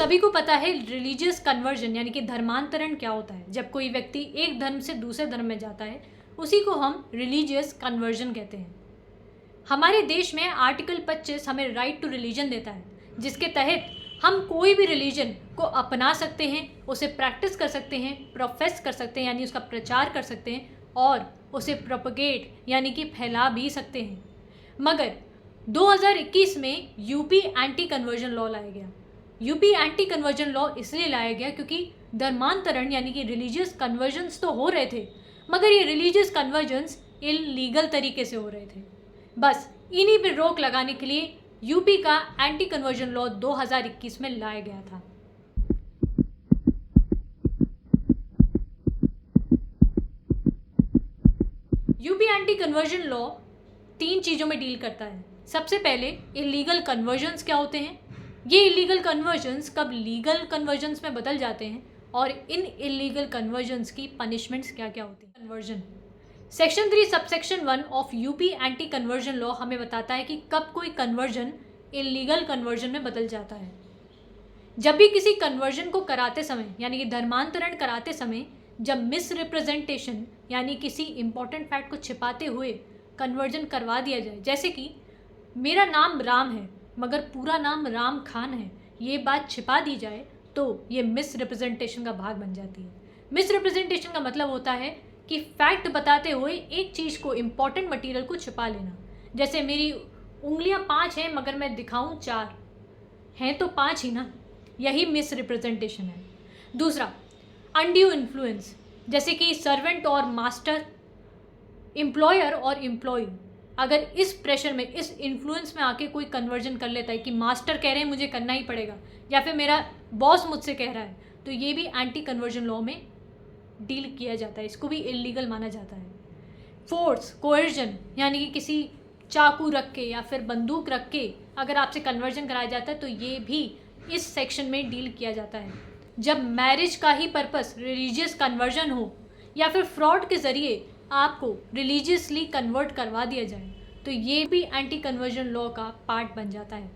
सभी को पता है रिलीजियस कन्वर्जन यानी कि धर्मांतरण क्या होता है। जब कोई व्यक्ति एक धर्म से दूसरे धर्म में जाता है उसी को हम रिलीजियस कन्वर्जन कहते हैं। हमारे देश में आर्टिकल 25 हमें राइट टू रिलीजन देता है, जिसके तहत हम कोई भी रिलीजन को अपना सकते हैं, उसे प्रैक्टिस कर सकते हैं, प्रोफेस कर सकते हैं यानी उसका प्रचार कर सकते हैं और उसे प्रोपगेट यानी कि फैला भी सकते हैं। मगर 2021 में यूपी एंटी कन्वर्जन लॉ लाया गया। यूपी एंटी कन्वर्जन लॉ इसलिए लाया गया क्योंकि धर्मांतरण यानी कि रिलीजियस कन्वर्जन्स तो हो रहे थे, मगर ये रिलीजियस कन्वर्जन्स इलीगल तरीके से हो रहे थे। बस इन्हीं पर रोक लगाने के लिए यूपी का एंटी कन्वर्जन लॉ 2021 में लाया गया था। यूपी एंटी कन्वर्जन लॉ 3 चीज़ों में डील करता है। सबसे पहले इलीगल कन्वर्जन्स क्या होते हैं, ये इलीगल कन्वर्जन्स कब लीगल कन्वर्जन्स में बदल जाते हैं और इन इलीगल कन्वर्जन्स की पनिशमेंट्स क्या क्या होती हैं। Conversion section 3 subsection 1 of UP anti conversion law हमें बताता है कि कब कोई कन्वर्जन इलीगल कन्वर्जन में बदल जाता है। जब भी किसी कन्वर्जन को कराते समय यानी कि धर्मांतरण कराते समय जब मिस रिप्रेजेंटेशन यानी किसी इंपॉर्टेंट फैक्ट को छिपाते हुए कन्वर्जन करवा दिया जाए, जैसे कि मेरा नाम राम है मगर पूरा नाम राम खान है, ये बात छिपा दी जाए तो ये मिस रिप्रेजेंटेशन का भाग बन जाती है। मिस रिप्रेजेंटेशन का मतलब होता है कि फैक्ट बताते हुए एक चीज़ को, इंपॉर्टेंट मटेरियल को छिपा लेना। जैसे मेरी उंगलियां 5 हैं मगर मैं दिखाऊं 4 हैं, तो 5 ही ना, यही मिस रिप्रेजेंटेशन है। दूसरा अनड्यू इन्फ्लुएंस, जैसे कि सर्वेंट और मास्टर, एम्प्लॉयर और एम्प्लॉय अगर इस प्रेशर में, इस इन्फ्लुएंस में आके कोई कन्वर्जन कर लेता है कि मास्टर कह रहे हैं मुझे करना ही पड़ेगा या फिर मेरा बॉस मुझसे कह रहा है, तो ये भी एंटी कन्वर्जन लॉ में डील किया जाता है, इसको भी इलीगल माना जाता है। फोर्स कोएर्जन यानी कि किसी चाकू रख के या फिर बंदूक रख के अगर आपसे कन्वर्जन कराया जाता है तो ये भी इस सेक्शन में डील किया जाता है। जब मैरिज का ही पर्पस रिलीजियस कन्वर्जन हो या फिर फ्रॉड के ज़रिए आपको रिलीजियसली कन्वर्ट करवा दिया जाए तो ये भी एंटी कन्वर्जन लॉ का पार्ट बन जाता है।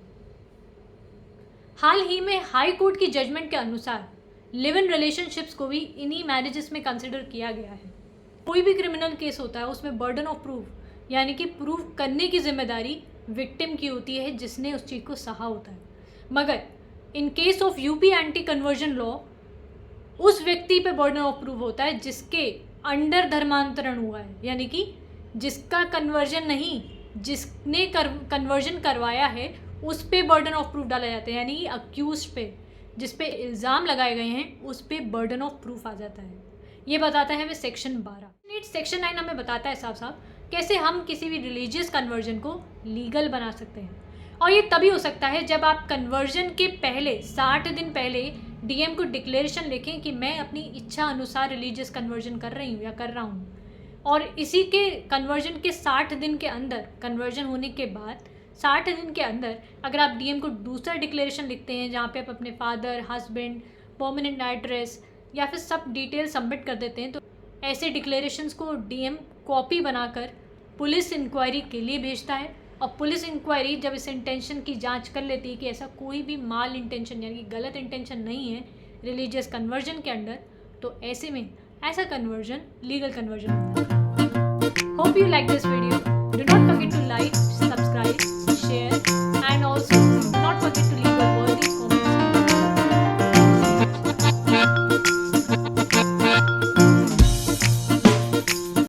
हाल ही में हाई कोर्ट की जजमेंट के अनुसार लिव इन रिलेशनशिप्स को भी इन्हीं मैरिजेस में कंसिडर किया गया है। कोई भी क्रिमिनल केस होता है उसमें बर्डन ऑफ प्रूफ यानी कि प्रूफ करने की जिम्मेदारी विक्टिम की होती है जिसने उस चीज़ को सहा होता है। मगर in case of UP anti conversion law उस व्यक्ति पे बर्डन ऑफ प्रूफ होता है जिसके अंडर धर्मांतरण हुआ है, यानी कि जिसका कन्वर्जन नहीं, जिसने कन्वर्जन करवाया है उस पे बर्डन ऑफ प्रूफ डाला जाता है, यानी कि अक्यूज पे, जिस पे इल्ज़ाम लगाए गए हैं उस पे बर्डन ऑफ प्रूफ आ जाता है। ये बताता है वे सेक्शन 12। सेक्शन 9 हमें बताता है साफ साफ कैसे हम किसी भी रिलीजियस कन्वर्जन को लीगल बना सकते हैं। और ये तभी हो सकता है जब आप कन्वर्जन के पहले 60 दिन पहले डीएम को डिक्लेरेशन लिखें कि मैं अपनी इच्छा अनुसार रिलीजियस कन्वर्जन कर रही हूँ या कर रहा हूँ, और इसी के कन्वर्जन के 60 दिन के अंदर, कन्वर्जन होने के बाद 60 दिन के अंदर अगर आप डीएम को दूसरा डिक्लेरेशन लिखते हैं जहाँ पे आप अपने फादर, हस्बैंड, परमानेंट एड्रेस या फिर सब डिटेल सबमिट कर देते हैं, तो ऐसे डिक्लेरेशंस को डीएम कॉपी बनाकर पुलिस इंक्वायरी के लिए भेजता है। और पुलिस इंक्वायरी जब इस इंटेंशन की जांच कर लेती है कि ऐसा कोई भी माल इंटेंशन यानी कि गलत इंटेंशन नहीं है रिलीजियस कन्वर्जन के अंडर, तो ऐसे में ऐसा कन्वर्जन लीगल कन्वर्जन होता है। Hope you like this video. Do not forget to like, subscribe, share and also not forget to